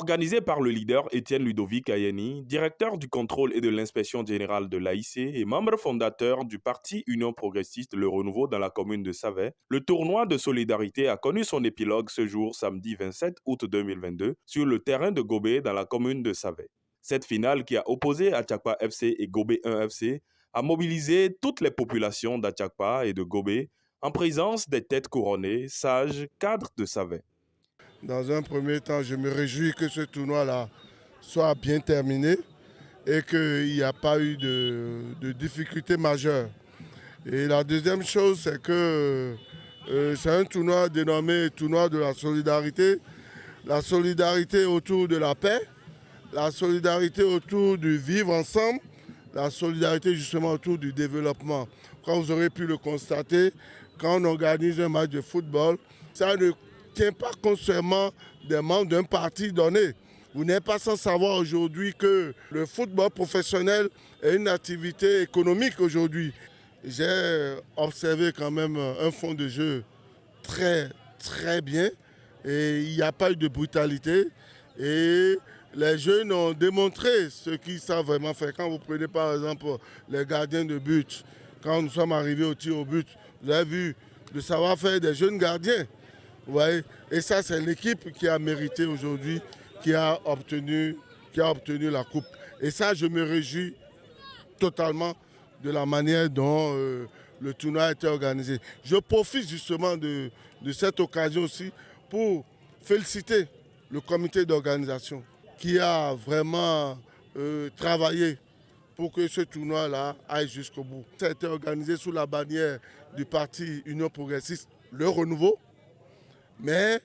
Organisé par le leader Étienne Ludovic Ayeni, directeur du contrôle et de l'inspection générale de l'AIC et membre fondateur du parti Union progressiste Le Renouveau dans la commune de Savet, le tournoi de solidarité a connu son épilogue ce jour samedi 27 août 2022 sur le terrain de Gobé dans la commune de Savet. Cette finale qui a opposé Achakpa FC et Gobé 1 FC a mobilisé toutes les populations d'Achakpa et de Gobé en présence des têtes couronnées, sages, cadres de Savet. Dans un premier temps, je me réjouis que ce tournoi-là soit bien terminé et qu'il n'y a pas eu de difficultés majeures. Et la deuxième chose, c'est que c'est un tournoi dénommé tournoi de la solidarité autour de la paix, la solidarité autour du vivre ensemble, la solidarité justement autour du développement. Quand vous aurez pu le constater, quand on organise un match de football, ça ne tient pas compte seulement des membres d'un parti donné. Vous n'êtes pas sans savoir aujourd'hui que le football professionnel est une activité économique aujourd'hui. J'ai observé quand même un fond de jeu très bien et il n'y a pas eu de brutalité et les jeunes ont démontré ce qu'ils savent vraiment faire. Quand vous prenez par exemple les gardiens de but, quand nous sommes arrivés au tir au but, vous avez vu le savoir-faire des jeunes gardiens. Vous voyez, et ça, c'est l'équipe qui a mérité aujourd'hui, qui a obtenu la coupe. Et ça, je me réjouis totalement de la manière dont le tournoi a été organisé. Je profite justement de cette occasion aussi pour féliciter le comité d'organisation qui a vraiment travaillé pour que ce tournoi-là aille jusqu'au bout. Ça a été organisé sous la bannière du parti Union progressiste, Le Renouveau. Mais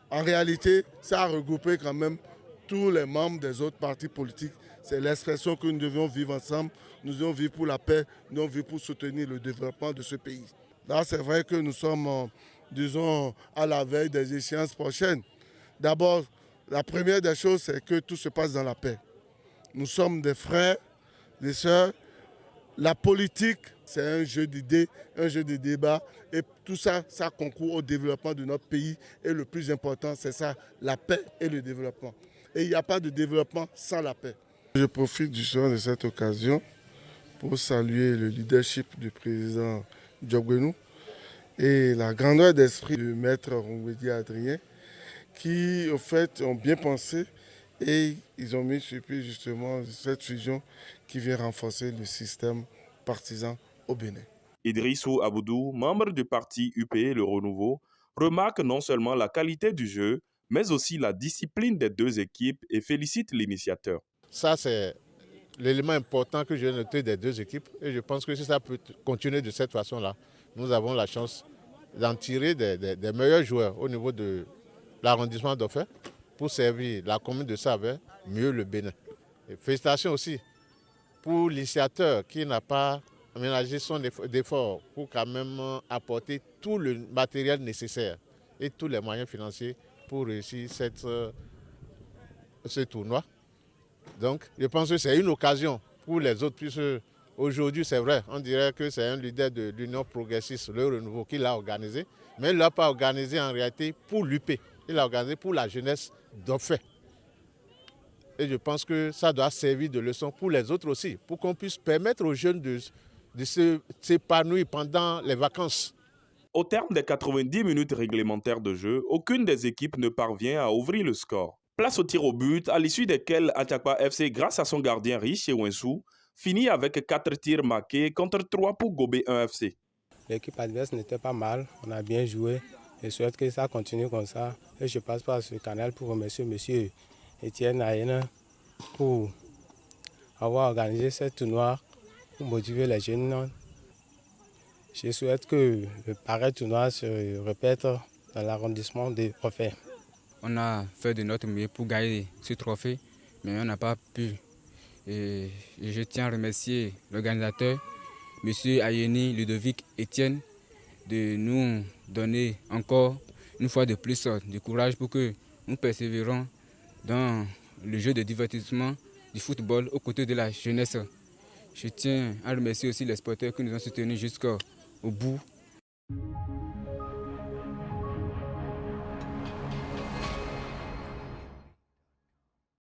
en réalité, ça a regroupé quand même tous les membres des autres partis politiques. C'est l'expression que nous devons vivre ensemble. Nous devons vivre pour la paix, nous devons vivre pour soutenir le développement de ce pays. Là, c'est vrai que nous sommes, disons, à la veille des échéances prochaines. D'abord, la première des choses, c'est que tout se passe dans la paix. Nous sommes des frères, des sœurs. La politique, c'est un jeu d'idées, un jeu de débat. Et tout ça, ça concourt au développement de notre pays. Et le plus important, c'est ça, la paix et le développement. Et il n'y a pas de développement sans la paix. Je profite justement de cette occasion pour saluer le leadership du président Diogbenou et la grandeur d'esprit du maître Rongwedi Adrien qui, au fait, ont bien pensé et ils ont mis sur pied justement cette fusion qui vient renforcer le système partisan au Bénin. Idrissou Aboudou, membre du parti UP Le Renouveau, remarque non seulement la qualité du jeu, mais aussi la discipline des deux équipes et félicite l'initiateur. Ça, c'est l'élément important que j'ai noté des deux équipes et je pense que si ça peut continuer de cette façon-là, nous avons la chance d'en tirer des meilleurs joueurs au niveau de l'arrondissement d'Offet pour servir la commune de Savet, mieux le Bénin. Et félicitations aussi pour l'initiateur qui n'a pas aménagé son effort pour quand même apporter tout le matériel nécessaire et tous les moyens financiers pour réussir ce tournoi. Donc, je pense que c'est une occasion pour les autres, puisque aujourd'hui, c'est vrai, on dirait que c'est un leader de l'Union progressiste, Le Renouveau, qui l'a organisé, mais il ne l'a pas organisé en réalité pour l'UP, il l'a organisé pour la jeunesse d'Offet. Et je pense que ça doit servir de leçon pour les autres aussi, pour qu'on puisse permettre aux jeunes de s'épanouir pendant les vacances. Au terme des 90 minutes réglementaires de jeu, aucune des équipes ne parvient à ouvrir le score. Place au tir au but, à l'issue desquels Achakpa FC, grâce à son gardien Riche Wensou, finit avec 4 tirs marqués contre 3 pour Gobé 1 FC. L'équipe adverse n'était pas mal, on a bien joué. Je souhaite que ça continue comme ça. Et je passe par ce canal pour remercier M. Étienne Ayeni pour avoir organisé ce tournoi pour motiver les jeunes. Je souhaite que le pareil tournoi se répète dans l'arrondissement de Offet. On a fait de notre mieux pour gagner ce trophée, mais on n'a pas pu. Et je tiens à remercier l'organisateur, M. Ayeni Ludovic Étienne, de nous donner encore une fois de plus du courage pour que nous persévérons dans le jeu de divertissement du football aux côtés de la jeunesse. Je tiens à remercier aussi les sporteurs qui nous ont soutenus jusqu'au bout.